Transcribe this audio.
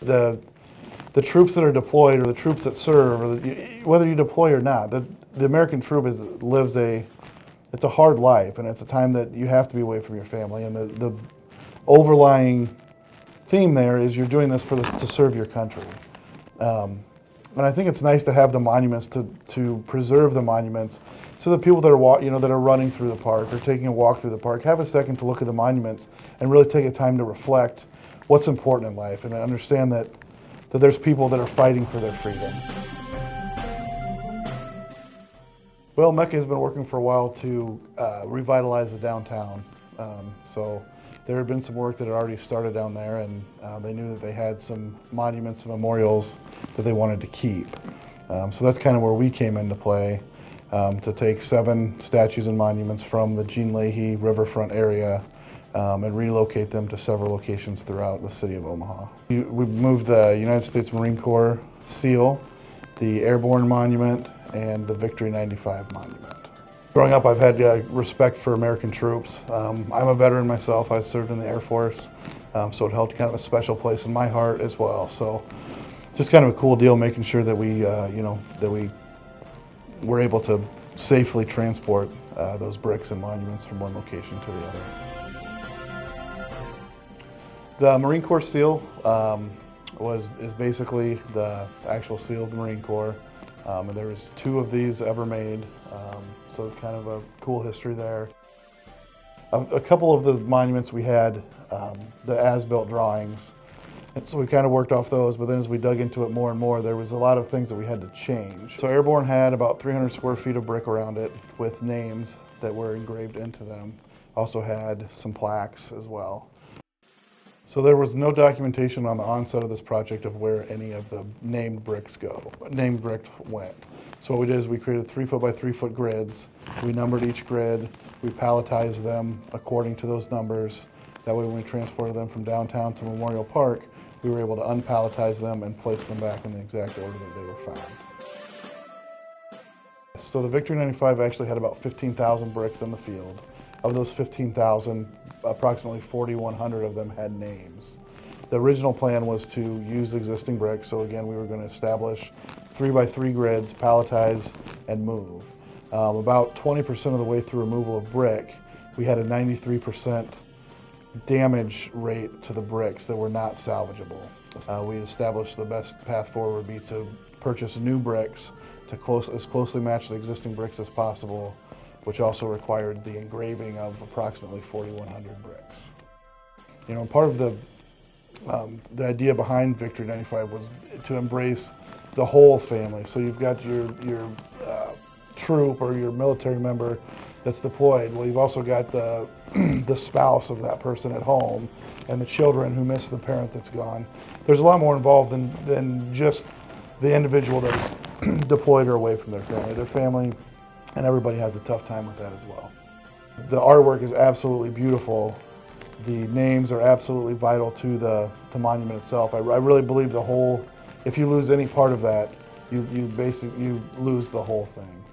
the troops that are deployed or the troops that serve, or whether you deploy or not, the American troop it's a hard life, and it's a time that you have to be away from your family. And the overlying theme there is you're doing this to serve your country. And I think it's nice to have the monuments, to preserve the monuments, so that people that are that are running through the park or taking a walk through the park have a second to look at the monuments and really take a time to reflect what's important in life and understand that there's people that are fighting for their freedom. Well, Mecca has been working for a while to revitalize the downtown. So there had been some work that had already started down there, and they knew that they had some monuments and memorials that they wanted to keep. So that's kind of where we came into play, to take 7 statues and monuments from the Jean Leahy riverfront area and relocate them to several locations throughout the city of Omaha. We moved the United States Marine Corps seal, the Airborne Monument, and the Victory 95 Monument. Growing up, I've had respect for American troops. I'm a veteran myself. I served in the Air Force, so it held kind of a special place in my heart as well. So just kind of a cool deal, making sure that we were able to safely transport those bricks and monuments from one location to the other. The Marine Corps seal is basically the actual seal of the Marine Corps. And there was 2 of these ever made, so kind of a cool history there. A couple of the monuments we had the as-built drawings, and so we kind of worked off those, but then as we dug into it more and more, there was a lot of things that we had to change. So Airborne had about 300 square feet of brick around it with names that were engraved into them. Also had some plaques as well. So there was no documentation on the onset of this project of where any of the named bricks went. So what we did is we created 3-foot by 3-foot grids. We numbered each grid. We palletized them according to those numbers. That way when we transported them from downtown to Memorial Park, we were able to unpalletize them and place them back in the exact order that they were found. So the Victory 95 actually had about 15,000 bricks in the field. Of those 15,000, approximately 4,100 of them had names. The original plan was to use existing bricks, so again, we were going to establish 3-by-3 grids, palletize, and move. About 20% of the way through removal of brick, we had a 93% damage rate to the bricks that were not salvageable. We established the best path forward would be to purchase new bricks to as closely match the existing bricks as possible, which also required the engraving of approximately 4,100 bricks. Part of the idea behind Victory 95 was to embrace the whole family. So you've got your troop or your military member that's deployed. Well, you've also got the spouse of that person at home and the children who miss the parent that's gone. There's a lot more involved than just the individual that's deployed or away from their family. Their family and everybody has a tough time with that as well. The artwork is absolutely beautiful. The names are absolutely vital to the monument itself. I really believe if you lose any part of that, you lose the whole thing.